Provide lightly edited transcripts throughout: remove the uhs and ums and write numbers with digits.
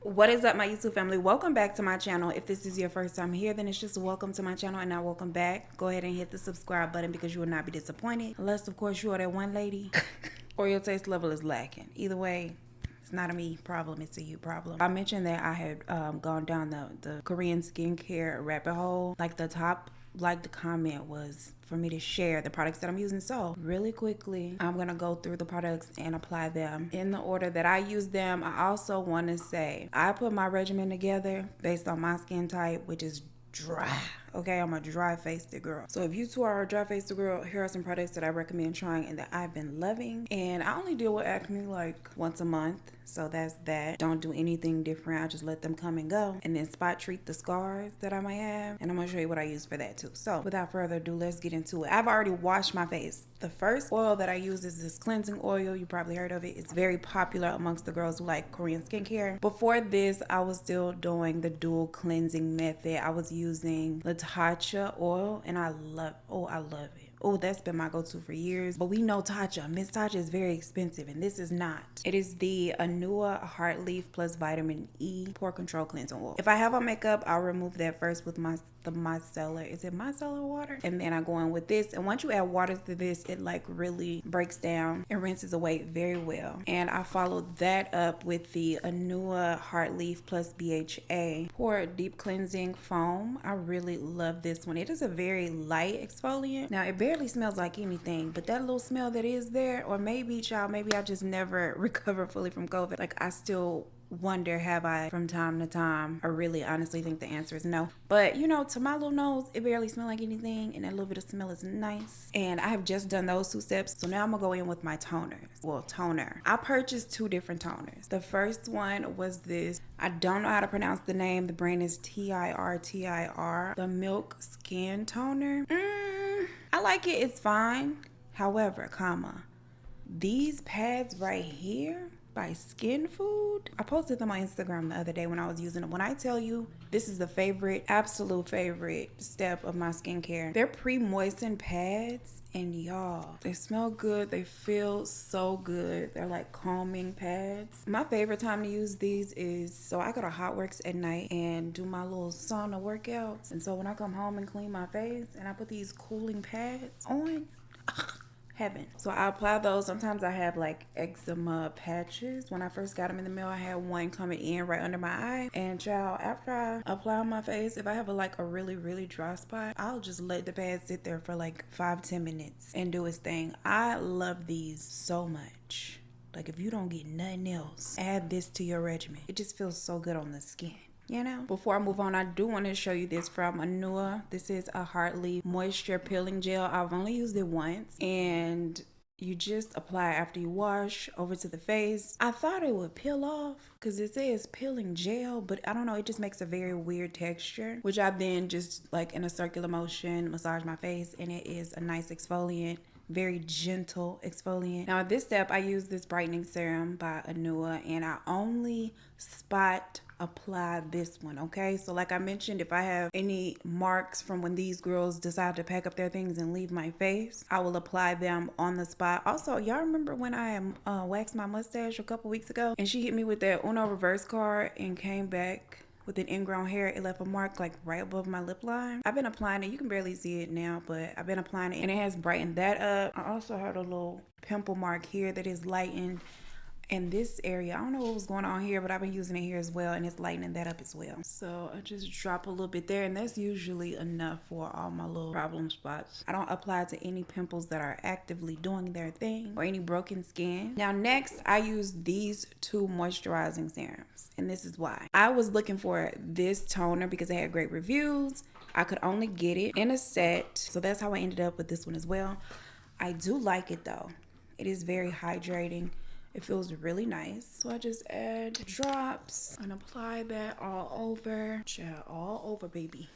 What is up, my YouTube family? Welcome back to my channel. If this is your first time here, then it's just welcome to my channel and not welcome back. Go ahead and hit the subscribe button because you will not be disappointed, unless of course you are that one lady or your taste level is lacking. Either way, it's not a me problem, it's a you problem. I mentioned that I had gone down the Korean skincare rabbit hole. Like the comment was for me to share the products that I'm using. So really quickly, I'm gonna go through the products and apply them in the order that I use them. I also want to say I put my regimen together based on my skin type, which is dry. Okay, I'm a dry faced girl. So if you two are a dry faced girl, here are some products that I recommend trying and that I've been loving. And I only deal with acne like once a month. So that's that. Don't do anything different. I just let them come and go. And then spot treat the scars that I might have. And I'm gonna show you what I use for that too. So without further ado, let's get into it. I've already washed my face. The first oil that I use is this cleansing oil. You probably heard of it. It's very popular amongst the girls who like Korean skincare. Before this, I was still doing the dual cleansing method. I was using Tatcha oil and I love it. Oh, that's been my go-to for years. But we know Tatcha. Miss Tatcha is very expensive, and this is not. It is the Anua Heart Leaf plus Vitamin E Pore Control Cleansing Oil. If I have on makeup, I'll remove that first with the micellar. Is it micellar water? And then I go in with this. And once you add water to this, it like really breaks down and rinses away very well. And I followed that up with the Anua Heart Leaf plus BHA Pore Deep Cleansing Foam. I really love this one. It is a very light exfoliant. Now, it barely smells like anything, but that little smell that is there, or maybe I just never recovered fully from COVID. Like, I still wonder, have I from time to time? I really honestly think the answer is no. But you know, to my little nose, it barely smells like anything, and that little bit of smell is nice. And I have just done those two steps, so now I'm gonna go in with my toners. Well, toner. I purchased two different toners. The first one was this, I don't know how to pronounce the name. The brand is TIR, the Milk Skin Toner. I like it, it's fine. However, these pads right here by Skin Food, I posted them on Instagram the other day when I was using them. When I tell you this is the absolute favorite step of my skincare, they're pre-moistened pads, and y'all, they smell good, they feel so good. They're like calming pads. My favorite time to use these is, so I go to Hot Works at night and do my little sauna workouts, and so when I come home and clean my face and I put these cooling pads on, heaven. So I apply those. Sometimes I have like eczema patches. When I first got them in the mail, I had one coming in right under my eye. And child, after I apply on my face, if I have a really dry spot, I'll just let the pad sit there for like 5-10 minutes and do its thing. I love these so much. Like, if you don't get nothing else, add this to your regimen. It just feels so good on the skin. You know, before I move on, I do want to show you this from Anua. This is a Heart Leaf Moisture Peeling Gel. I've only used it once, and you just apply it after you wash over to the face. I thought it would peel off because it says peeling gel, but I don't know, it just makes a very weird texture, which I then just like in a circular motion massage my face, and it is a nice exfoliant. Very gentle exfoliant. Now at this step, I use this brightening serum by Anua, and I only spot apply this one. Okay, so like I mentioned, if I have any marks from when these girls decide to pack up their things and leave my face, I will apply them on the spot. Also, y'all remember when I waxed my mustache a couple weeks ago and she hit me with that Uno reverse card and came back with an ingrown hair? It left a mark like right above my lip line. I've been applying it. You can barely see it now, but I've been applying it and it has brightened that up. I also had a little pimple mark here that is lightened in this area. I don't know what was going on here, but I've been using it here as well, and it's lightening that up as well. So I just drop a little bit there, and that's usually enough for all my little problem spots. I don't apply to any pimples that are actively doing their thing or any broken skin. Now next, I use these two moisturizing serums, and this is why. I was looking for this toner because it had great reviews. I could only get it in a set, so that's how I ended up with this one as well. I do like it though. It is very hydrating. It feels really nice. So I just add drops and apply that all over. Yeah, all over, baby.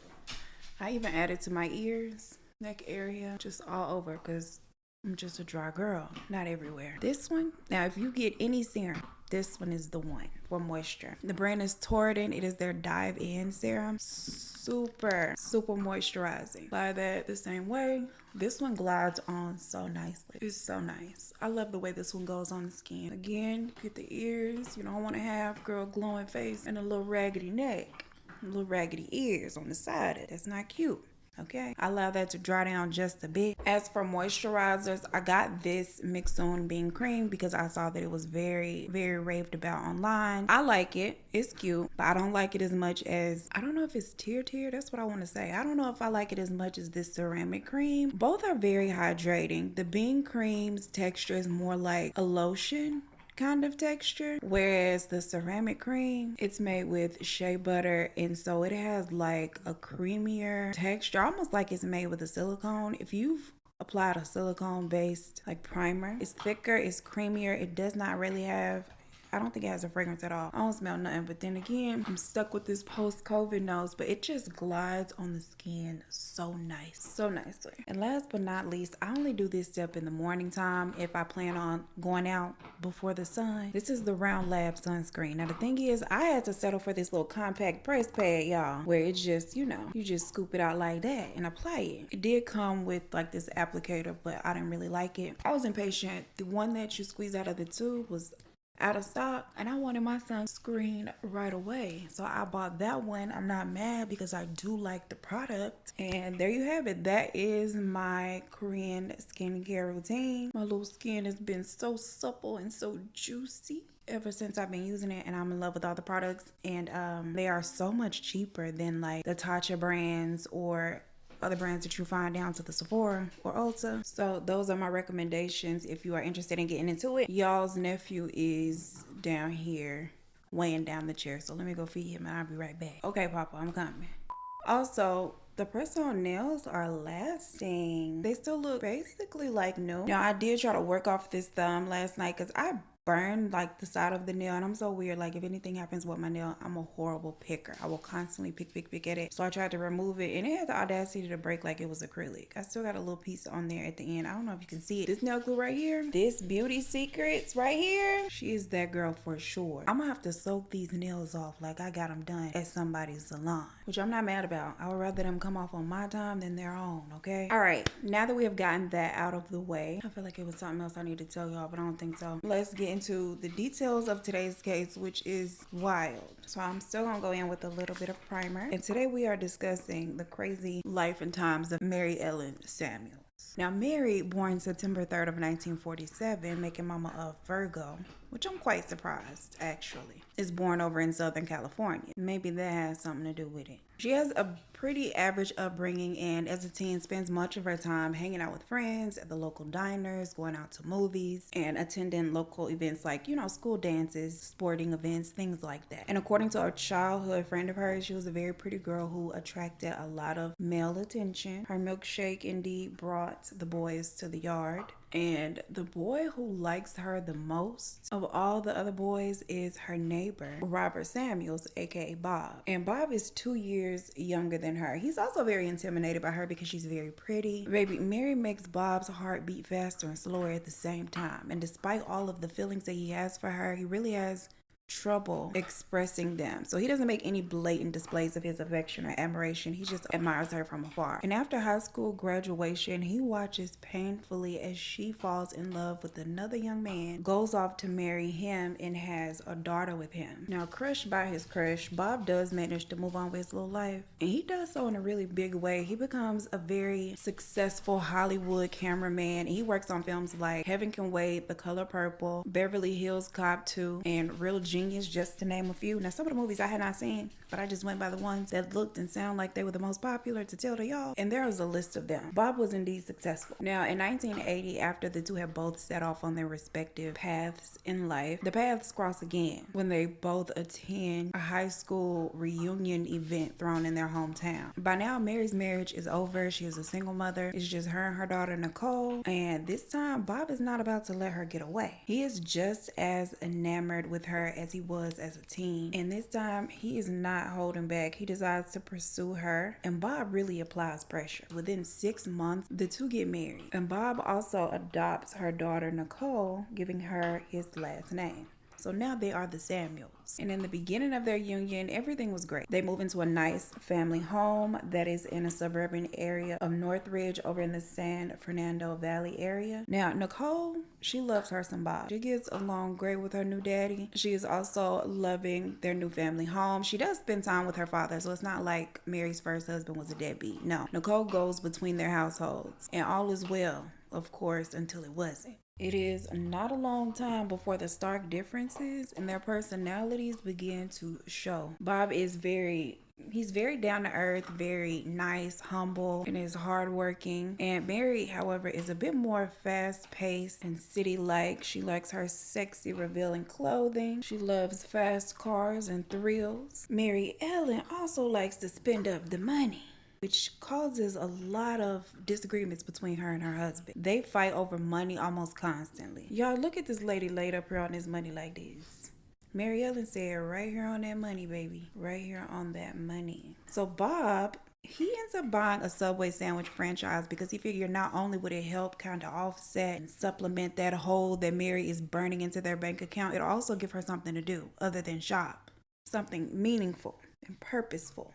I even add it to my ears, neck area, just all over, because I'm just a dry girl, not everywhere. This one, now if you get any serum, This one is the one for moisture. The brand is Torridon. It is their Dive In Serum. Super moisturizing. Apply that the same way. This one glides on so nicely. It's so nice. I love the way this one goes on the skin. Again, get the ears. You don't want to have girl glowing face and a little raggedy neck. Little raggedy ears on the side. That's not cute. Okay, I allow that to dry down just a bit. As for moisturizers, I got this Mixone Bean Cream because I saw that it was very raved about online. I like it. It's cute, but I don't like it as much as, I don't know if it's Tear. That's what I want to say. I don't know if I like it as much as this ceramic cream. Both are very hydrating. The Bean Cream's texture is more like a lotion kind of texture, whereas the ceramic cream, it's made with shea butter, and so it has like a creamier texture, almost like it's made with a silicone. If you've applied a silicone based like primer, it's thicker, it's creamier, it does not really have, I don't think it has a fragrance at all. I don't smell nothing, but then again, I'm stuck with this post-COVID nose, but it just glides on the skin so nice, so nicely. And last but not least, I only do this step in the morning time if I plan on going out before the sun. This is the Round Lab sunscreen. Now the thing is, I had to settle for this little compact press pad, y'all, where it's just, you know, you just scoop it out like that and apply it. It did come with like this applicator, but I didn't really like it. I was impatient. The one that you squeeze out of the tube was out of stock, and I wanted my sunscreen right away, so I bought that one. I'm not mad because I do like the product. And there you have it. That is my Korean skincare routine. My little skin has been so supple and so juicy ever since I've been using it, and I'm in love with all the products. And they are so much cheaper than like the Tatcha brands or other brands that you find down to the Sephora or Ulta. So those are my recommendations if you are interested in getting into it. Y'all's nephew is down here weighing down the chair, so let me go feed him and I'll be right back. Okay, Papa, I'm coming. Also, the press-on nails are lasting. They still look basically like new. Now, I did try to work off this thumb last night because I burned like the side of the nail, and I'm so weird. Like if anything happens with my nail, I'm a horrible picker. I will constantly pick at it. So I tried to remove it, and it had the audacity to break like it was acrylic. I still got a little piece on there at the end. I don't know if you can see it. This nail glue right here, this Beauty Secrets right here, she is that girl for sure. I'm gonna have to soak these nails off like I got them done at somebody's salon, which I'm not mad about. I would rather them come off on my time than their own, okay? All right, now that we have gotten that out of the way, I feel like it was something else I need to tell y'all, but I don't think so. Let's get into the details of today's case, which is wild. So I'm still gonna go in with a little bit of primer, and today we are discussing the crazy life and times of Mary Ellen Samuels. Now, Mary, born September 3rd of 1947, making mama of Virgo, which I'm quite surprised actually, is born over in Southern California. Maybe that has something to do with it. She has a pretty average upbringing, and as a teen spends much of her time hanging out with friends at the local diners, going out to movies, and attending local events like, you know, school dances, sporting events, things like that. And according to a childhood friend of hers, she was a very pretty girl who attracted a lot of male attention. Her milkshake indeed brought the boys to the yard. And the boy who likes her the most of all the other boys is her neighbor, Robert Samuels, aka Bob. And Bob is 2 years younger than her. He's also very intimidated by her because she's very pretty. Baby, Mary makes Bob's heart beat faster and slower at the same time. And despite all of the feelings that he has for her, he really has trouble expressing them. So he doesn't make any blatant displays of his affection or admiration. He just admires her from afar. And after high school graduation, he watches painfully as she falls in love with another young man, goes off to marry him, and has a daughter with him. Now, crushed by his crush, Bob does manage to move on with his little life, and he does so in a really big way. He becomes a very successful Hollywood cameraman. He works on films like Heaven Can Wait, The Color Purple, Beverly Hills Cop 2, and Real Genius, just to name a few. Now, some of the movies I had not seen, but I just went by the ones that looked and sound like they were the most popular to tell to y'all, and there was a list of them. Bob was indeed successful. Now, in 1980, after the two had both set off on their respective paths in life, the paths cross again when they both attend a high school reunion event thrown in their hometown. By now, Mary's marriage is over. She is a single mother. It's just her and her daughter, Nicole, and this time, Bob is not about to let her get away. He is just as enamored with her as he was as a teen, and this time he is not holding back. He decides to pursue her, and Bob really applies pressure. Within 6 months, the two get married, and Bob also adopts her daughter Nicole, giving her his last name. So now they are the Samuels. And in the beginning of their union, everything was great. They move into a nice family home that is in a suburban area of Northridge over in the San Fernando Valley area. Now, Nicole, she loves her some Bob. She gets along great with her new daddy. She is also loving their new family home. She does spend time with her father, so it's not like Mary's first husband was a deadbeat. No, Nicole goes between their households, and all is well, of course, until it wasn't. It is not a long time before the stark differences in their personalities begin to show. Bob is he's very down to earth, very nice, humble, and is hardworking. And Mary, however, is a bit more fast paced and city-like. She likes her sexy, revealing clothing. She loves fast cars and thrills. Mary Ellen also likes to spend up the money, which causes a lot of disagreements between her and her husband. They fight over money almost constantly. Y'all, look at this lady laid up here on this money like this. Mary Ellen said, right here on that money, baby. Right here on that money. So Bob, he ends up buying a Subway sandwich franchise because he figured not only would it help kind of offset and supplement that hole that Mary is burning into their bank account, it'll also give her something to do other than shop. Something meaningful and purposeful.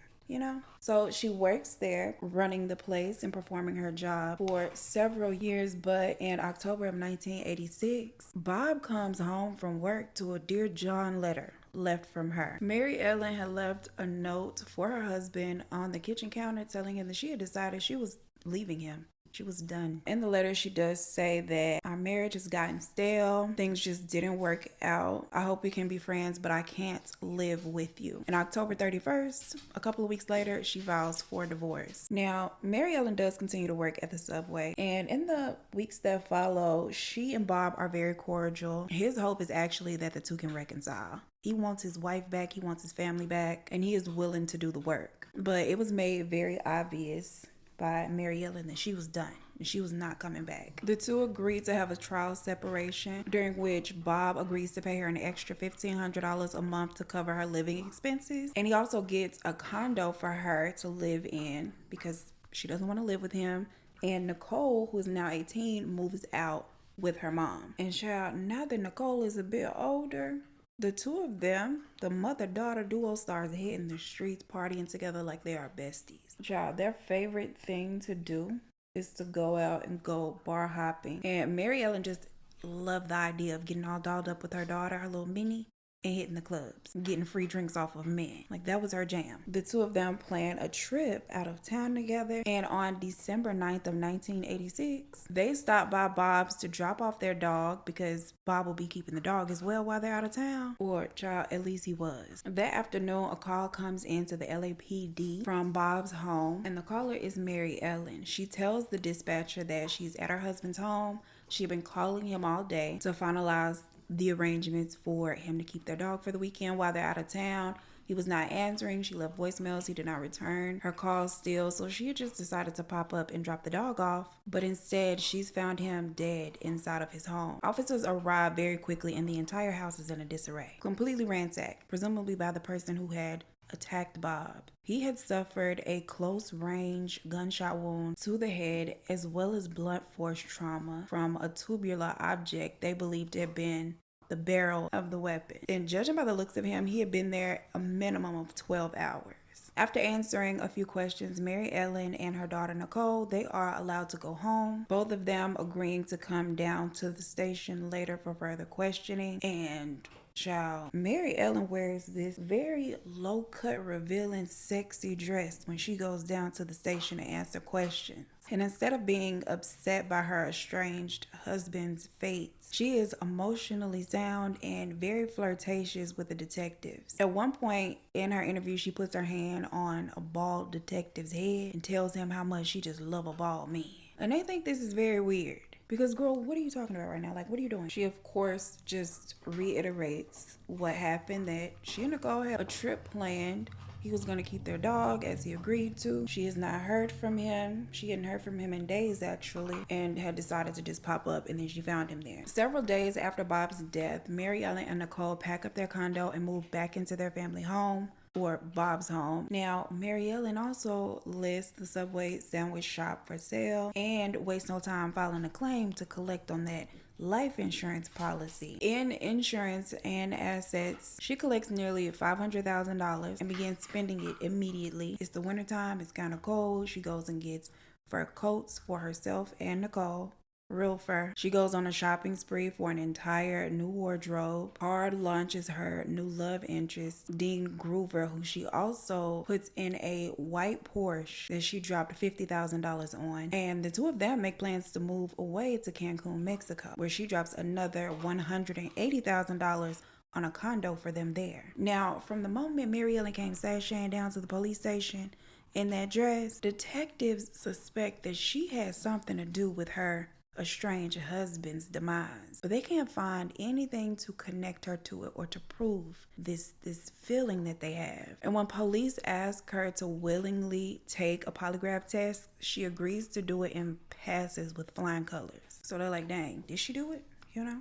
So she works there running the place and performing her job for several years, but in October of 1986, Bob comes home from work to a Dear John letter left from her. Mary Ellen had left a note for her husband on the kitchen counter telling him that she had decided she was leaving him. She was done. In the letter, she does say that our marriage has gotten stale. Things just didn't work out. I hope we can be friends, but I can't live with you. And October 31st, a couple of weeks later, she files for divorce. Now, Mary Ellen does continue to work at the Subway. And in the weeks that follow, she and Bob are very cordial. His hope is actually that the two can reconcile. He wants his wife back. He wants his family back. And he is willing to do the work. But it was made very obvious by Mary Ellen that she was done and she was not coming back. The two agreed to have a trial separation during which Bob agrees to pay her an extra $1,500 a month to cover her living expenses. And he also gets a condo for her to live in because she doesn't want to live with him. And Nicole, who is now 18, moves out with her mom. And child, now that Nicole is a bit older, the two of them, the mother-daughter duo, starts hitting the streets, partying together like they are besties. Child, their favorite thing to do is to go out and go bar hopping. And Mary Ellen just loved the idea of getting all dolled up with her daughter, her little Minnie, and hitting the clubs, getting free drinks off of men. Like, that was her jam. The two of them plan a trip out of town together, and on December 9th of 1986, they stop by Bob's to drop off their dog because Bob will be keeping the dog as well while they're out of town. Or, child, at least he was. That afternoon, a call comes into the LAPD from Bob's home, and the caller is Mary Ellen. She tells the dispatcher that she's at her husband's home. She'd been calling him all day to finalize the arrangements for him to keep their dog for the weekend while they're out of town. He was not answering. She left voicemails. He did not return her calls still. So she had just decided to pop up and drop the dog off. But instead, she's found him dead inside of his home. Officers arrive very quickly and the entire house is in a disarray. Completely ransacked, presumably by the person who had attacked Bob. He had suffered a close-range gunshot wound to the head as well as blunt force trauma from a tubular object they believed to have been the barrel of the weapon. And judging by the looks of him, he had been there a minimum of 12 hours. After answering a few questions, Mary Ellen and her daughter Nicole, they are allowed to go home. Both of them agreeing to come down to the station later for further questioning. And child, Mary Ellen wears this very low-cut, revealing, sexy dress when she goes down to the station to answer questions. And instead of being upset by her estranged husband's fate, she is emotionally sound and very flirtatious with the detectives. At one point in her interview, she puts her hand on a bald detective's head and tells him how much she just love a bald man. And they think this is very weird. Because, girl, what are you talking about right now? Like, what are you doing? She, of course, just reiterates what happened, that she and Nicole had a trip planned. He was going to keep their dog as he agreed to. She has not heard from him. She hadn't heard from him in days, actually, and had decided to just pop up, and then she found him there. Several days after Bob's death, Mary Ellen and Nicole pack up their condo and move back into their family home, or Bob's home. Now, Mary Ellen also lists the Subway sandwich shop for sale and wastes no time filing a claim to collect on that life insurance policy. In insurance and assets, she collects nearly $500,000 and begins spending it immediately. It's the wintertime, it's kind of cold. She goes and gets fur coats for herself and Nicole. Real fur. She goes on a shopping spree for an entire new wardrobe. Hard launches her new love interest, Dean Groover, who she also puts in a white Porsche that she dropped $50,000 on. And the two of them make plans to move away to Cancun, Mexico, where she drops another $180,000 on a condo for them there. Now, from the moment Mary Ellen came sashaying down to the police station in that dress, detectives suspect that she had something to do with her estranged husband's demise, but they can't find anything to connect her to it or to prove this feeling that they have. And when police ask her to willingly take a polygraph test, she agrees to do it and passes with flying colors. So they're like, dang, did she do it? You know?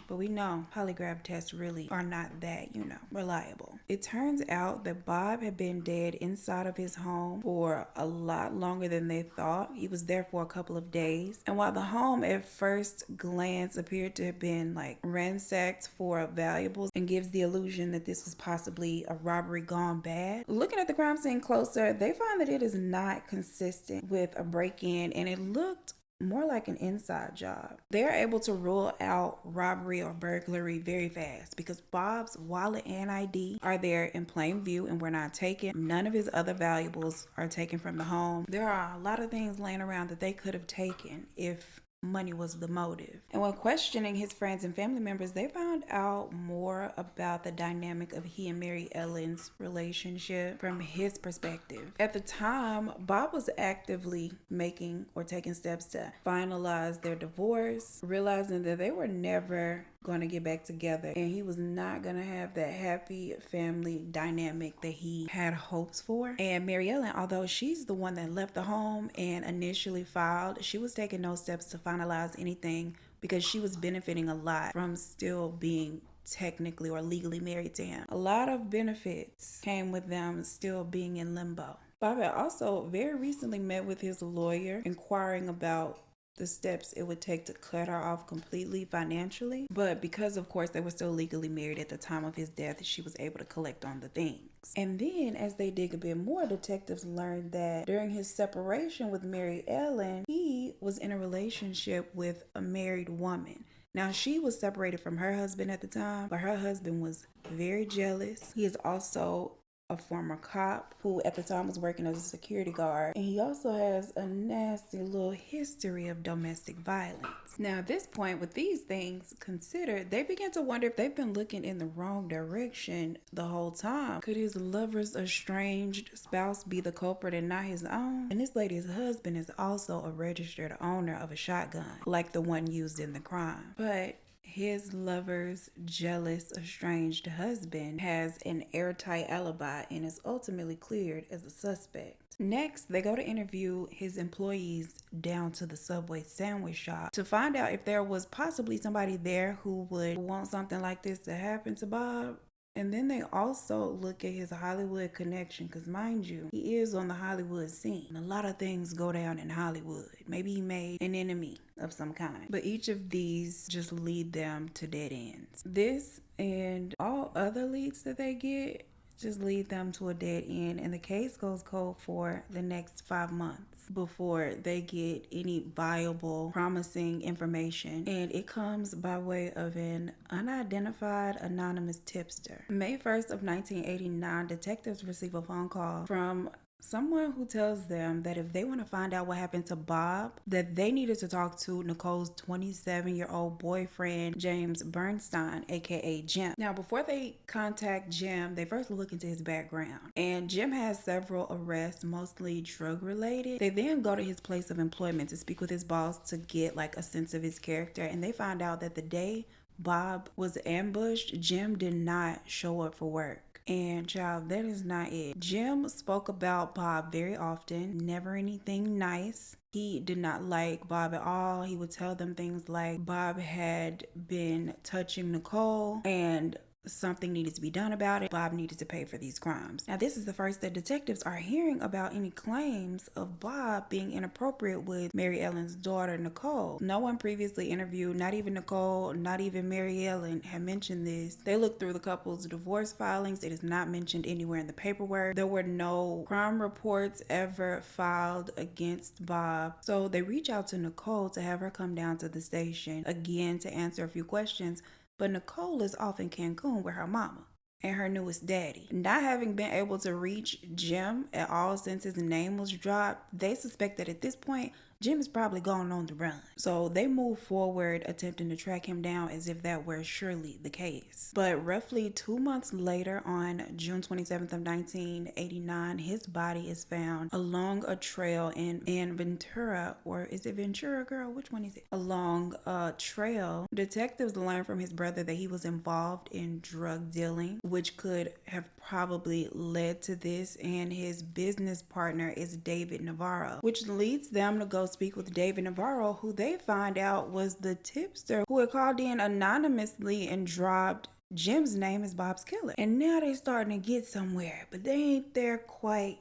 But we know polygraph tests really are not that, reliable. It turns out that Bob had been dead inside of his home for a lot longer than they thought. He was there for a couple of days. And while the home at first glance appeared to have been ransacked for valuables and gives the illusion that this was possibly a robbery gone bad, looking at the crime scene closer, they find that it is not consistent with a break-in, and it looked more like an inside job. They're able to rule out robbery or burglary very fast because Bob's wallet and ID are there in plain view and were not taken. None of his other valuables are taken from the home. There are a lot of things laying around that they could have taken if money was the motive. And when questioning his friends and family members, they found out more about the dynamic of he and Mary Ellen's relationship from his perspective. At the time, Bob was actively making or taking steps to finalize their divorce, realizing that they were never going to get back together and he was not going to have that happy family dynamic that he had hopes for. And Mary Ellen, although she's the one that left the home and initially filed, she was taking no steps to finalize anything because she was benefiting a lot from still being technically or legally married to him. A lot of benefits came with them still being in limbo. Bob had also very recently met with his lawyer inquiring about the steps it would take to cut her off completely financially. But because, of course, they were still legally married at the time of his death, she was able to collect on the things. And then as they dig a bit more, detectives learned that during his separation with Mary Ellen, he was in a relationship with a married woman. Now, she was separated from her husband at the time, but her husband was very jealous. He is also a former cop who at the time was working as a security guard, and he also has a nasty little history of domestic violence. Now at this point, with these things considered, they begin to wonder if they've been looking in the wrong direction the whole time. Could his lover's estranged spouse be the culprit and not his own? And this lady's husband is also a registered owner of a shotgun like the one used in the crime. But his lover's jealous, estranged husband has an airtight alibi and is ultimately cleared as a suspect. Next, they go to interview his employees down to the Subway sandwich shop to find out if there was possibly somebody there who would want something like this to happen to Bob. And then they also look at his Hollywood connection because, mind you, he is on the Hollywood scene. A lot of things go down in Hollywood. Maybe he made an enemy of some kind. But each of these just lead them to dead ends. This and all other leads that they get just lead them to a dead end. And the case goes cold for the next 5 months before they get any viable, promising information. And it comes by way of an unidentified anonymous tipster. May 1st of 1989, detectives receive a phone call from someone who tells them that if they want to find out what happened to Bob, that they needed to talk to Nicole's 27-year-old boyfriend, James Bernstein, aka Jim. Now, before they contact Jim, they first look into his background. And Jim has several arrests, mostly drug related. They then go to his place of employment to speak with his boss to get a sense of his character. And they find out that the day Bob was ambushed, Jim did not show up for work. And child, that is not it. Jim spoke about Bob very often, never anything nice. He did not like Bob at all. He would tell them things like Bob had been touching Nicole and something needed to be done about it. Bob needed to pay for these crimes. Now, this is the first that detectives are hearing about any claims of Bob being inappropriate with Mary Ellen's daughter, Nicole. No one previously interviewed, not even Nicole, not even Mary Ellen, had mentioned this. They looked through the couple's divorce filings. It is not mentioned anywhere in the paperwork. There were no crime reports ever filed against Bob. So they reach out to Nicole to have her come down to the station again to answer a few questions. But Nicole is off in Cancun with her mama and her newest daddy. Not having been able to reach Jim at all since his name was dropped, they suspect that at this point, Jim is probably gone on the run. So they move forward attempting to track him down as if that were surely the case. But roughly 2 months later, on June 27th of 1989, his body is found along a trail in Ventura, or is it Ventura, girl? Which one is it? Along a trail. Detectives learn from his brother that he was involved in drug dealing, which could have probably led to this, and his business partner is David Navarro, which leads them to go speak with David Navarro, who they find out was the tipster who had called in anonymously and dropped Jim's name as Bob's killer. And now they're starting to get somewhere, but they ain't there quite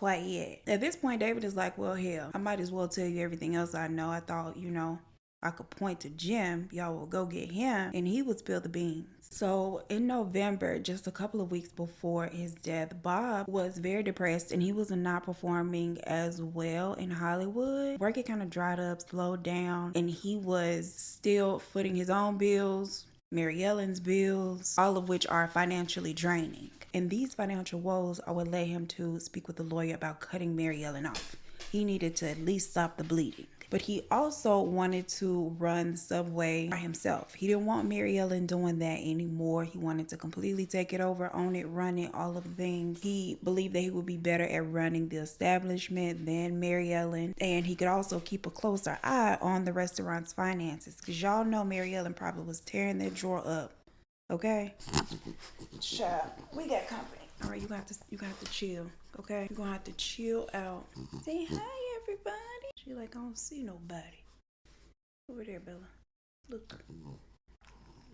yet. At this point, David is like, well, hell, I might as well tell you everything else I know. I thought, I could point to Jim, y'all will go get him, and he would spill the beans. So in November, just a couple of weeks before his death, Bob was very depressed and he was not performing as well in Hollywood. Work had kind of dried up, slowed down, and he was still footing his own bills, Mary Ellen's bills, all of which are financially draining. And these financial woes are what led him to speak with the lawyer about cutting Mary Ellen off. He needed to at least stop the bleeding. But he also wanted to run the subway by himself. He didn't want Mary Ellen doing that anymore. He wanted to completely take it over, own it, run it, all of the things. He believed that he would be better at running the establishment than Mary Ellen. And he could also keep a closer eye on the restaurant's finances. Because y'all know Mary Ellen probably was tearing that drawer up. Okay? Child, we got company. All right, you got to chill. Okay? You're going to have to chill out. Say hi, everybody. She like, I don't see nobody. Over there, Bella. Look.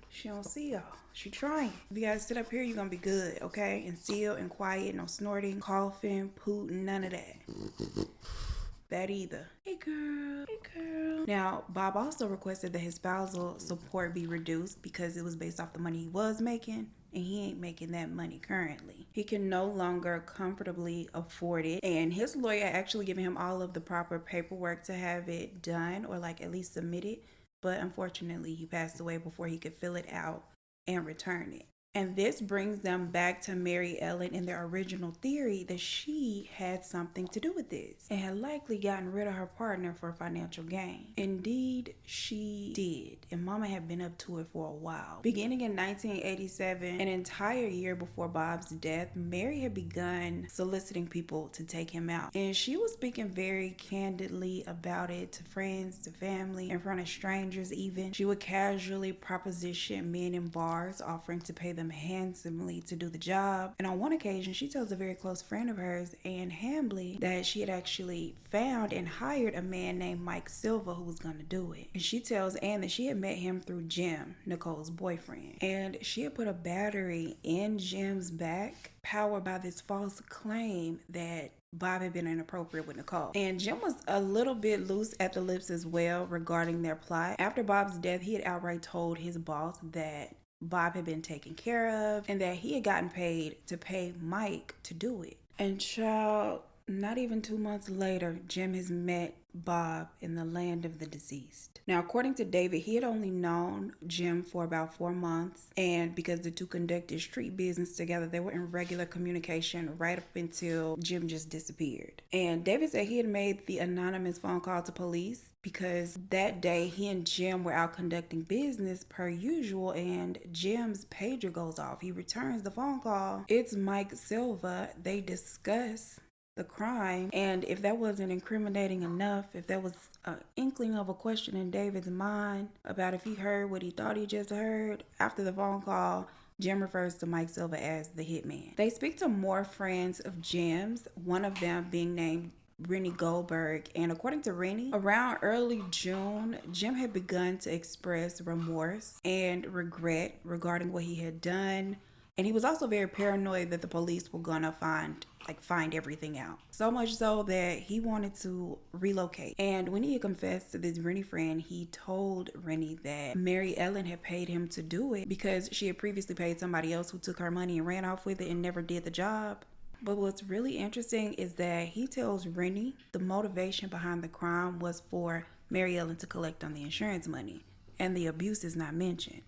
She don't see y'all. She trying. If you guys sit up here, you're going to be good, okay? And still and quiet. No snorting, coughing, pooting, none of that. That either. Hey, girl. Hey, girl. Now, Bob also requested that his spousal support be reduced because it was based off the money he was making. And he ain't making that money currently. He can no longer comfortably afford it. And his lawyer actually giving him all of the proper paperwork to have it done, or like at least submit it. But unfortunately, he passed away before he could fill it out and return it. And this brings them back to Mary Ellen and their original theory that she had something to do with this and had likely gotten rid of her partner for financial gain. Indeed, she did. And Mama had been up to it for a while. Beginning in 1987, an entire year before Bob's death, Mary had begun soliciting people to take him out. And she was speaking very candidly about it to friends, to family, in front of strangers even. She would casually proposition men in bars, offering to pay them handsomely to do the job. And on one occasion, she tells a very close friend of hers, Ann Hambley, that she had actually found and hired a man named Mike Silva who was going to do it. And she tells Ann that she had met him through Jim, Nicole's boyfriend. And she had put a battery in Jim's back, powered by this false claim that Bob had been inappropriate with Nicole. And Jim was a little bit loose at the lips as well regarding their plot. After Bob's death, he had outright told his boss that Bob had been taken care of and that he had gotten paid to pay Mike to do it. And child, not even 2 months later, Jim has met Bob in the land of the deceased. Now, according to David, he had only known Jim for about 4 months, and because the two conducted street business together, they were in regular communication right up until Jim just disappeared. And David said he had made the anonymous phone call to police because that day he and Jim were out conducting business per usual, and Jim's pager goes off. He returns the phone call. It's Mike Silva. They discuss the crime, and if that wasn't incriminating enough, if there was an inkling of a question in David's mind about if he heard what he thought he just heard, after the phone call, Jim refers to Mike Silva as the hitman. They speak to more friends of Jim's, one of them being named Brittney Goldberg. And according to Rennie, around early June, Jim had begun to express remorse and regret regarding what he had done. And he was also very paranoid that the police were gonna find everything out. So much so that he wanted to relocate. And when he had confessed to this Rennie friend, he told Rennie that Mary Ellen had paid him to do it because she had previously paid somebody else who took her money and ran off with it and never did the job. But what's really interesting is that he tells Rennie the motivation behind the crime was for Mary Ellen to collect on the insurance money, and the abuse is not mentioned.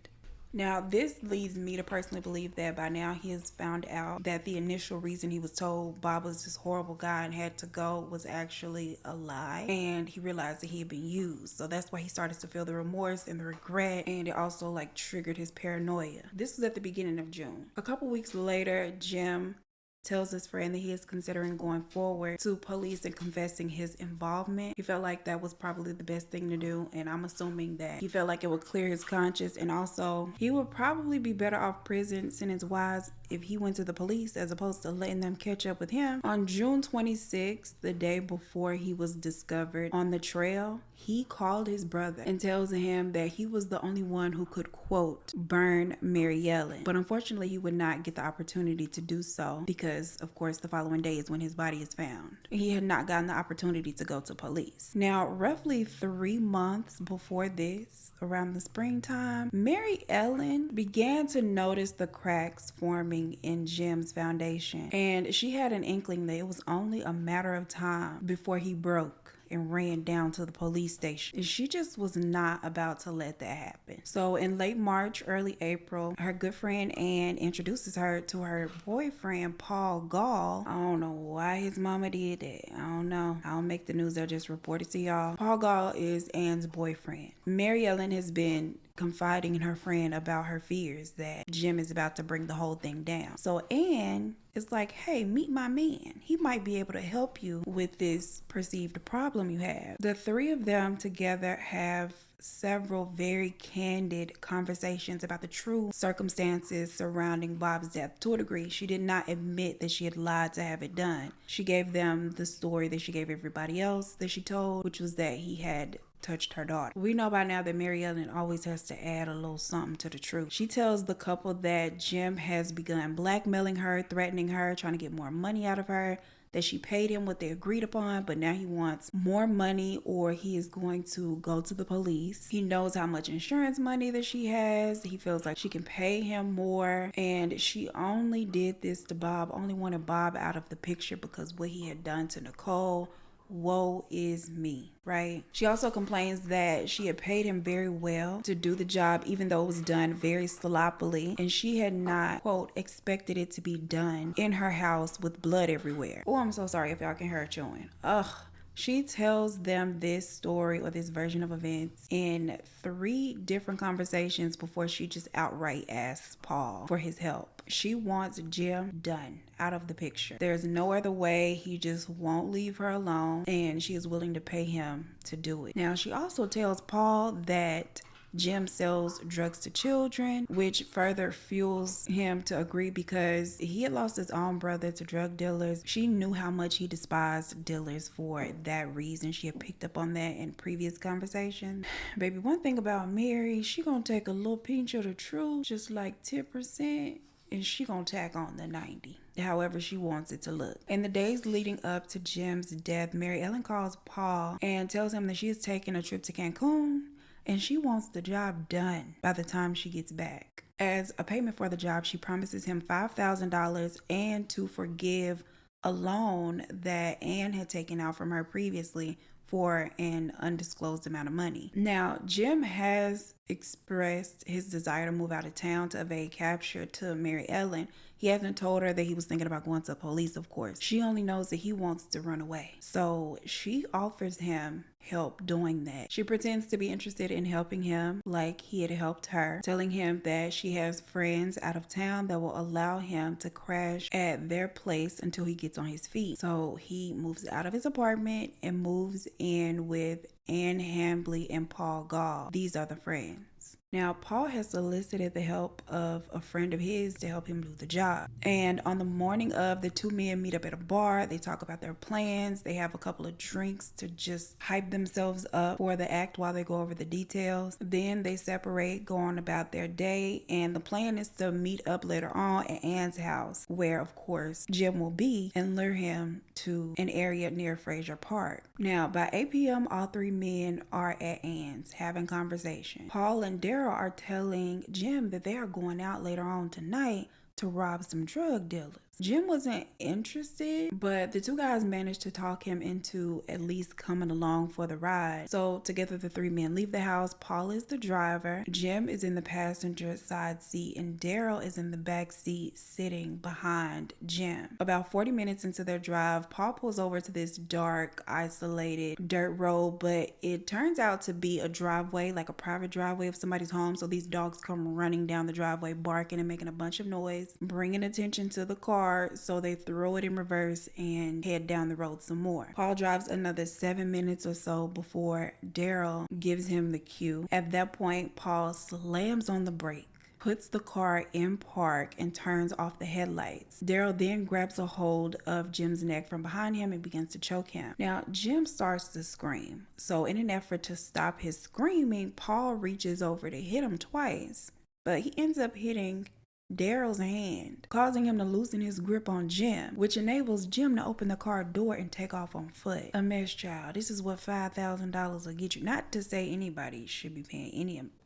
Now, this leads me to personally believe that by now he has found out that the initial reason he was told Bob was this horrible guy and had to go was actually a lie, and he realized that he had been used. So that's why he started to feel the remorse and the regret, and it also triggered his paranoia. This was at the beginning of June. A couple weeks later, Jim tells his friend that he is considering going forward to police and confessing his involvement. He felt like that was probably the best thing to do, and I'm assuming that he felt like it would clear his conscience, and also he would probably be better off prison sentence wise if he went to the police as opposed to letting them catch up with him. On June 26th, the day before he was discovered on the trail, he called his brother and tells him that he was the only one who could, quote, burn Mary Ellen. But unfortunately, he would not get the opportunity to do so because, of course, the following day is when his body is found. He had not gotten the opportunity to go to police. Now, roughly 3 months before this, around the springtime, Mary Ellen began to notice the cracks forming in Jim's foundation, and she had an inkling that it was only a matter of time before he broke and ran down to the police station. She just was not about to let that happen. So in late March, early April, her good friend Ann introduces her to her boyfriend, Paul Gall. I don't know why his mama did that. I don't know. I don't make the news, I'll just report it to y'all. Paul Gall is Ann's boyfriend. Mary Ellen has been confiding in her friend about her fears that Jim is about to bring the whole thing down. So Ann is like, hey, meet my man. He might be able to help you with this perceived problem you have. The three of them together have several very candid conversations about the true circumstances surrounding Bob's death. To a degree, she did not admit that she had lied to have it done. She gave them the story that she gave everybody else that she told, which was that he had touched her daughter. We know by now that Mary Ellen always has to add a little something to the truth. She tells the couple that Jim has begun blackmailing her, threatening her, trying to get more money out of her, that she paid him what they agreed upon, but now he wants more money or he is going to go to the police. He knows how much insurance money that she has. He feels like she can pay him more, and she only did this to Bob, only wanted Bob out of the picture because what he had done to Nicole. Woe is me, right? She also complains that she had paid him very well to do the job, even though it was done very sloppily, and she had not, quote, expected it to be done in her house with blood everywhere. Oh, I'm so sorry if y'all can hear her chewing. Ugh. She tells them this story or this version of events in 3 different conversations before she just outright asks Paul for his help. She wants Jim done, out of the picture. There's no other way. He just won't leave her alone, and she is willing to pay him to do it. Now, she also tells Paul that Jim sells drugs to children, which further fuels him to agree because he had lost his own brother to drug dealers. She knew how much he despised dealers for that reason. She had picked up on that in previous conversations. Baby, one thing about Mary, she gonna take a little pinch of the truth, just like 10%, and she gonna tack on the 90. However she wants it to look. In the days leading up to Jim's death, Mary Ellen calls Paul and tells him that she is taking a trip to Cancun, and she wants the job done by the time she gets back. As a payment for the job, she promises him $5,000 and to forgive a loan that Ann had taken out from her previously for an undisclosed amount of money. Now, Jim has expressed his desire to move out of town to evade capture to Mary Ellen. He hasn't told her that he was thinking about going to police, of course. She only knows that he wants to run away. So she offers him help doing that. She pretends to be interested in helping him like he had helped her, telling him that she has friends out of town that will allow him to crash at their place until he gets on his feet. So he moves out of his apartment and moves in with Ann Hambley and Paul Gall. These are the friends. Now, Paul has solicited the help of a friend of his to help him do the job. And on the morning of, the two men meet up at a bar. They talk about their plans. They have a couple of drinks to just hype themselves up for the act while they go over the details. Then they separate, go on about their day, and the plan is to meet up later on at Ann's house, where, of course, Jim will be, and lure him to an area near Fraser Park. Now, by 8 p.m., all three men are at Ann's having conversation. Paul and Daryl are telling Jim that they are going out later on tonight to rob some drug dealers. Jim wasn't interested, but the two guys managed to talk him into at least coming along for the ride. So together the three men leave the house. Paul is the driver, Jim is in the passenger side seat, and Daryl is in the back seat sitting behind Jim. About 40 minutes into their drive, Paul pulls over to this dark, isolated dirt road, but it turns out to be a driveway, like a private driveway of somebody's home. So these dogs come running down the driveway, barking and making a bunch of noise, bringing attention to the car. So they throw it in reverse and head down the road some more. Paul drives another 7 minutes or so before Daryl gives him the cue. At that point, Paul slams on the brake, puts the car in park, and turns off the headlights. Daryl then grabs a hold of Jim's neck from behind him and begins to choke him. Now, Jim starts to scream. So in an effort to stop his screaming, Paul reaches over to hit him twice, but he ends up hitting Daryl's hand, causing him to loosen his grip on Jim, which enables Jim to open the car door and take off on foot. A mess, child. This is what $5,000 will get you. Not to say anybody should be paying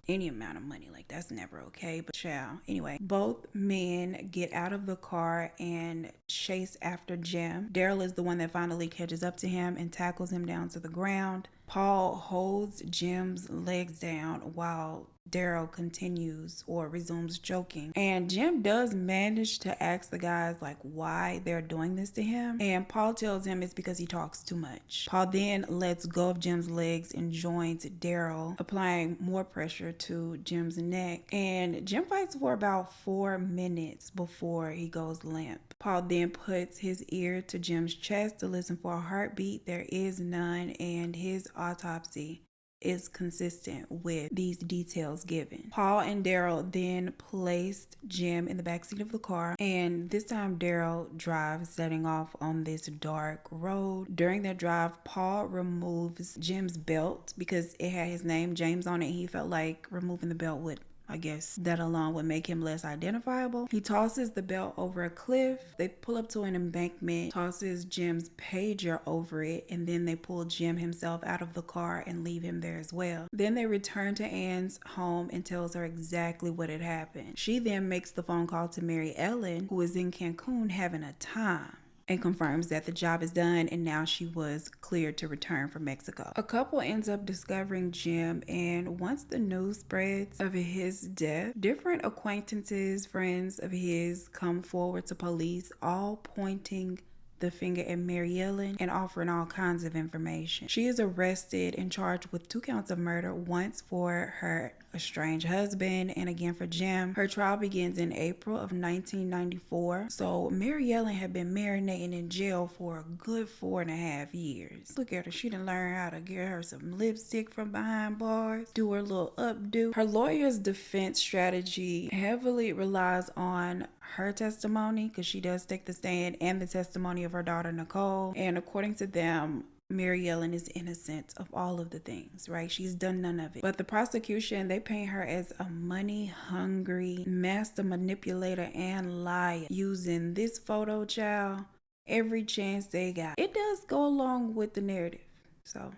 any amount of money, like that's never okay, but child. Anyway, both men get out of the car and chase after Jim. Daryl is the one that finally catches up to him and tackles him down to the ground. Paul holds Jim's legs down while Daryl continues or resumes choking. And Jim does manage to ask the guys like why they're doing this to him. And Paul tells him it's because he talks too much. Paul then lets go of Jim's legs and joins Daryl, applying more pressure to Jim's neck. And Jim fights for about 4 minutes before he goes limp. Paul then puts his ear to Jim's chest to listen for a heartbeat. There is none, and his autopsy is consistent with these details given. Paul and Daryl then placed Jim in the backseat of the car, and this time Daryl drives, setting off on this dark road. During their drive, Paul removes Jim's belt because it had his name, James, on it. He felt like removing the belt would, I guess, that alone would make him less identifiable. He tosses the belt over a cliff. They pull up to an embankment, tosses Jim's pager over it, and then they pull Jim himself out of the car and leave him there as well. Then they return to Ann's home and tells her exactly what had happened. She then makes the phone call to Mary Ellen, who is in Cancun having a time, and confirms that the job is done and now she was cleared to return from Mexico. A couple ends up discovering Jim, and once the news spreads of his death, different acquaintances, friends of his come forward to police, all pointing the finger at Mary Ellen and offering all kinds of information. She is arrested and charged with 2 counts of murder, once for her estranged husband and again for Jim. Her trial begins in April of 1994. So Mary Ellen had been marinating in jail for a good 4.5 years. Look at her. She done learned how to get her some lipstick from behind bars, do her little updo. Her lawyer's defense strategy heavily relies on her testimony, because she does take the stand, and the testimony of her daughter Nicole. And according to them, Mary Ellen is innocent of all of the things, right? She's done none of it. But the prosecution, they paint her as a money-hungry master manipulator and liar, using this photo, child, every chance they got. It does go along with the narrative, so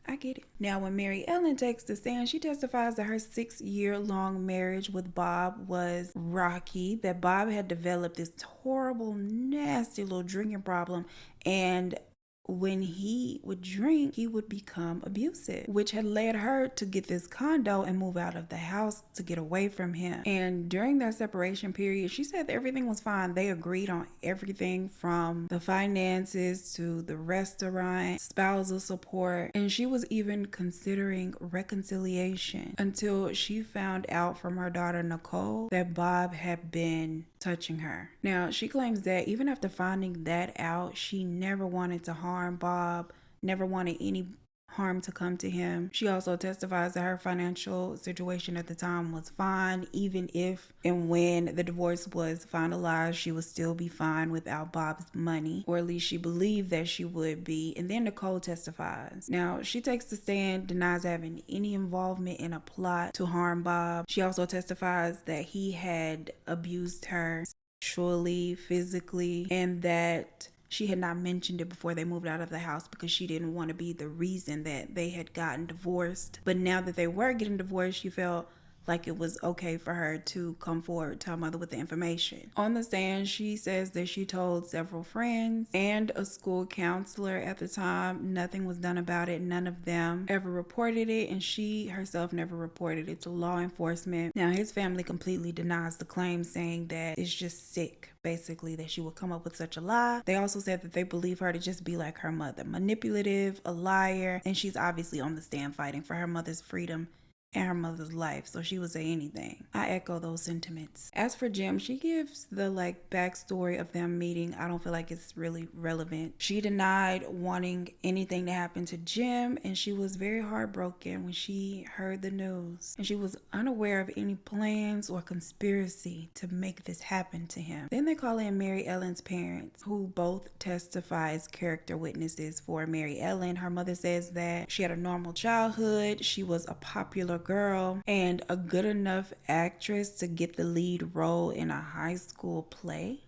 I get it. Now, when Mary Ellen takes the stand, she testifies that her 6-year-long marriage with Bob was rocky, that Bob had developed this horrible, nasty little drinking problem, and when he would drink, he would become abusive, which had led her to get this condo and move out of the house to get away from him. And during their separation period, she said that everything was fine. They agreed on everything from the finances to the restaurant, spousal support, and she was even considering reconciliation until she found out from her daughter Nicole that Bob had been touching her. Now, she claims that even after finding that out, she never wanted to harm Bob, never wanted any harm to come to him. She also testifies that her financial situation at the time was fine, even if and when the divorce was finalized, she would still be fine without Bob's money, or at least she believed that she would be. And then Nicole testifies. Now, she takes the stand, denies having any involvement in a plot to harm Bob. She also testifies that he had abused her sexually, physically, and that she had not mentioned it before they moved out of the house because she didn't want to be the reason that they had gotten divorced. But now that they were getting divorced, she felt like it was okay for her to come forward to her mother with the information. On the stand, she says that she told several friends and a school counselor at the time. Nothing was done about it. None of them ever reported it, and she herself never reported it to law enforcement. Now, his family completely denies the claim, saying that it's just sick, basically, that she would come up with such a lie. They also said that they believe her to just be like her mother, manipulative, a liar, and she's obviously on the stand fighting for her mother's freedom and her mother's life, so she would say anything. I echo those sentiments. As for Jim, she gives the backstory of them meeting. I don't feel like it's really relevant. She denied wanting anything to happen to Jim, and she was very heartbroken when she heard the news, and she was unaware of any plans or conspiracy to make this happen to him. Then they call in Mary Ellen's parents, who both testify as character witnesses for Mary Ellen. Her mother says that she had a normal childhood, she was a popular girl and a good enough actress to get the lead role in a high school play.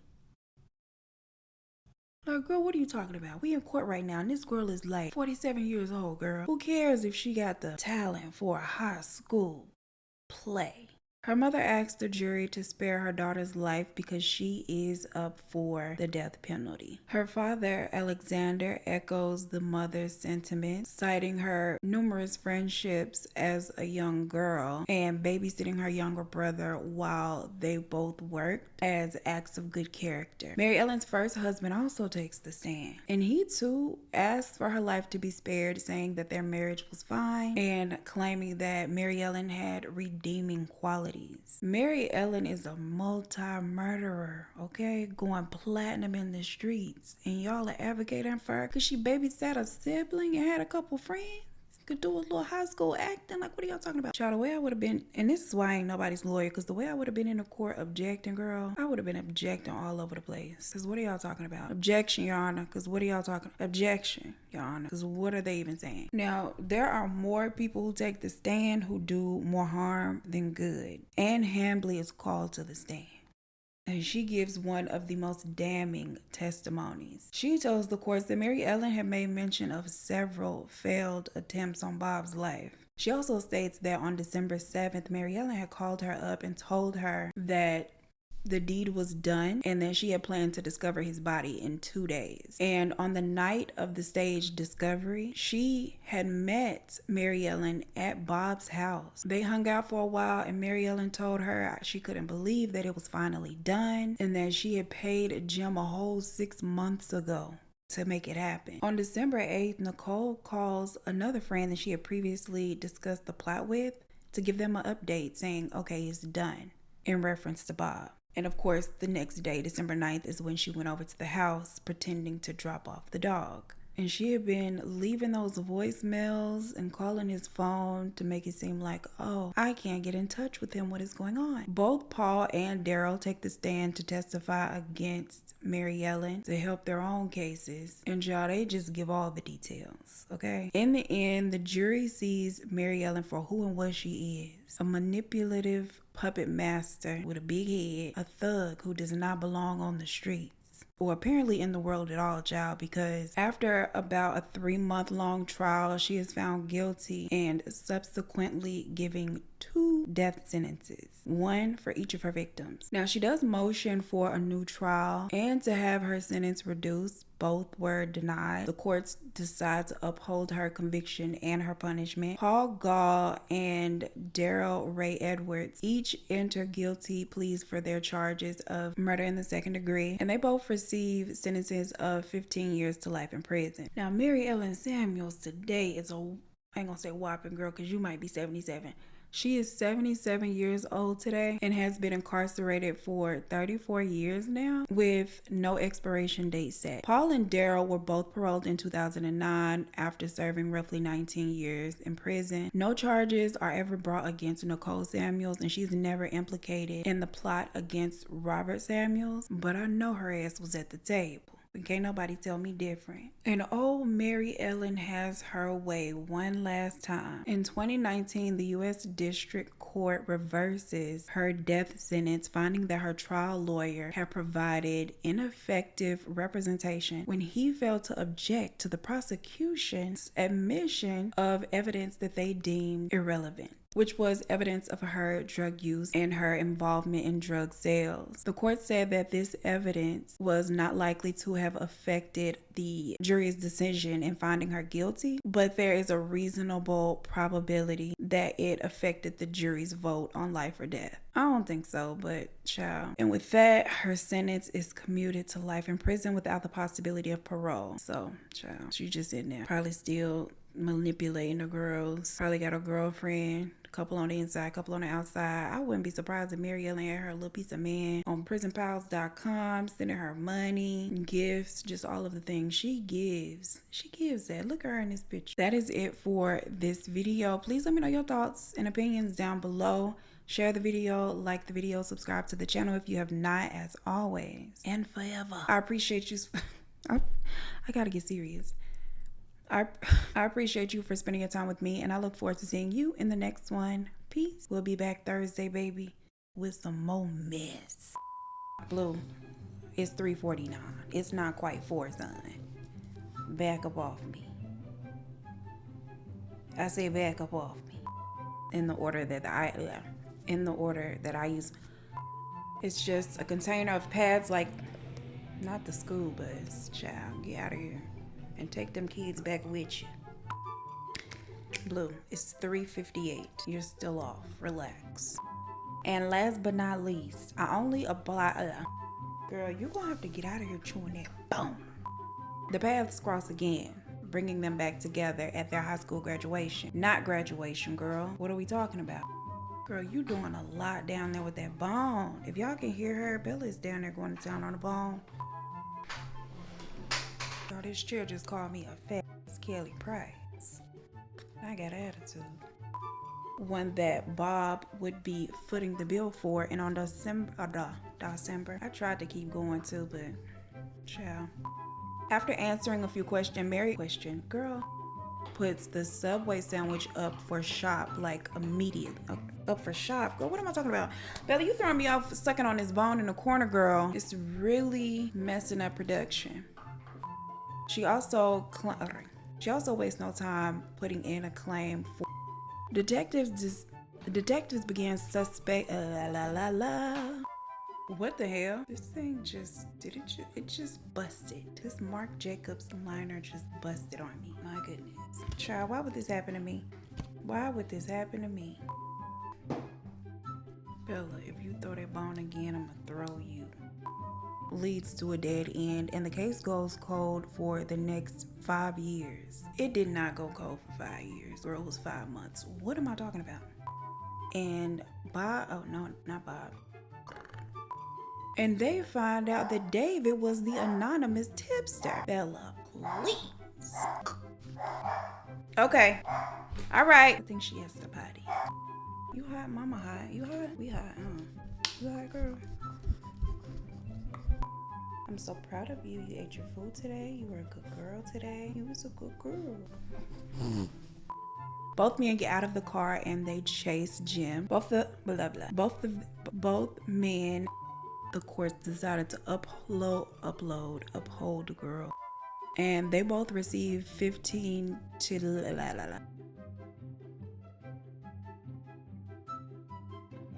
Like, girl, what are you talking about? We in court right now, and this girl is 47 years old, girl. Who cares if she got the talent for a high school play? Her mother asked the jury to spare her daughter's life because she is up for the death penalty. Her father, Alexander, echoes the mother's sentiments, citing her numerous friendships as a young girl and babysitting her younger brother while they both worked as acts of good character. Mary Ellen's first husband also takes the stand, and he too asks for her life to be spared, saying that their marriage was fine and claiming that Mary Ellen had redeeming qualities. Mary Ellen is a multi-murderer, okay? Going platinum in the streets. And y'all are advocating for her because she babysat a sibling and had a couple friends? Could do a little high school acting? Like, what are y'all talking about? Child, the way I would have been, and this is why I ain't nobody's lawyer, because the way I would have been in the court objecting, girl, I would have been objecting all over the place. Because what are y'all talking about? Objection, Your Honor. Because what are y'all talking about? Objection, Your Honor. Because what are they even saying? Now, there are more people who take the stand who do more harm than good. Anne Hambley is called to the stand, and she gives one of the most damning testimonies. She tells the courts that Mary Ellen had made mention of several failed attempts on Bob's life. She also states that on December 7th, Mary Ellen had called her up and told her that the deed was done and that she had planned to discover his body in 2 days. And on the night of the staged discovery, she had met Mary Ellen at Bob's house. They hung out for a while, and Mary Ellen told her she couldn't believe that it was finally done and that she had paid Jim a whole 6 months ago to make it happen. On December 8th, Nicole calls another friend that she had previously discussed the plot with to give them an update, saying, okay, it's done, in reference to Bob. And of course, the next day, December 9th, is when she went over to the house pretending to drop off the dog. And she had been leaving those voicemails and calling his phone to make it seem like, oh, I can't get in touch with him. What is going on? Both Paul and Daryl take the stand to testify against Mary Ellen to help their own cases. And y'all, they just give all the details, okay? In the end, the jury sees Mary Ellen for who and what she is. A manipulative puppet master with a big head, a thug who does not belong on the streets, or apparently in the world at all, child, because after about a 3-month-long trial, she is found guilty and subsequently giving 2 death sentences, 1 for each of her victims. Now, she does motion for a new trial and to have her sentence reduced. Both were denied. The courts decide to uphold her conviction and her punishment. Paul Gall and Daryl Ray Edwards each enter guilty pleas for their charges of murder in the 2nd degree, and they both receive sentences of 15 years to life in prison. Now, Mary Ellen Samuels today is I ain't gonna say whopping girl because you might be 77. She is 77 years old today and has been incarcerated for 34 years now with no expiration date set. Paul and Daryl were both paroled in 2009 after serving roughly 19 years in prison. No charges are ever brought against Nicole Samuels, and she's never implicated in the plot against Robert Samuels, but I know her ass was at the table. Can't nobody tell me different. And old Mary Ellen has her way one last time. In 2019, the U.S. District Court reverses her death sentence, finding that her trial lawyer had provided ineffective representation when he failed to object to the prosecution's admission of evidence that they deemed irrelevant, which was evidence of her drug use and her involvement in drug sales. The court said that this evidence was not likely to have affected the jury's decision in finding her guilty, but there is a reasonable probability that it affected the jury's vote on life or death. I don't think so, but child. And with that, her sentence is commuted to life in prison without the possibility of parole. So, child, she's just in there. Probably still manipulating the girls. Probably got a girlfriend, couple on the inside, couple on the outside. I wouldn't be surprised if Mary Ellen had her little piece of man on prisonpals.com, sending her money, gifts, just all of the things she gives. She gives that. Look at her in this picture. That is it for this video. Please let me know your thoughts and opinions down below. Share the video, like the video, subscribe to the channel if you have not, as always and forever. I appreciate you. I gotta get serious. I appreciate you for spending your time with me, and I look forward to seeing you in the next one. Peace. We'll be back Thursday, baby, with some more mess. Blue, it's 3:49. It's not quite 4, son. Back up off me. I say back up off me. In the order that I use. It's just a container of pads, like not the school bus. Child, get out of here. And take them kids back with you. Blue, it's 3:58. You're still off. Relax. And last but not least, I only apply. Girl, you're gonna have to get out of here chewing that bone. The paths cross again, bringing them back together at their high school graduation. Not graduation, girl. What are we talking about? Girl, you doing a lot down there with that bone. If y'all can hear her, Bella's down there going to town on the bone. Oh, this chair just called me a fat Kelly Price. I got attitude. One that Bob would be footing the bill for, and on December, I tried to keep going too, but child. After answering a few questions, Mary girl puts the Subway sandwich up for shop, like immediately. Up for shop? Girl, what am I talking about? Bella, you throwing me off sucking on this bone in the corner, girl. It's really messing up production. She also wastes no time putting in a claim for detectives. Detectives began suspect. What the hell? This thing it just busted. This Marc Jacobs liner just busted on me. My goodness, child, why would this happen to me? Why would this happen to me? Bella, if you throw that bone again, I'm gonna throw you. Leads to a dead end, and the case goes cold for the next 5 years. It did not go cold for 5 years, or it was 5 months. What am I talking about? And Bob, oh no, not Bob. And they find out that David was the anonymous tipster. Bella, please. Okay. All right. I think she has the body. You hot, mama hot. You hot? We hot, You hot, girl? I'm so proud of you. You ate your food today. You were a good girl today. You was a good girl. Both men get out of the car and they chase Jim. Both men, the court decided to uphold the girl. And they both receive 15 to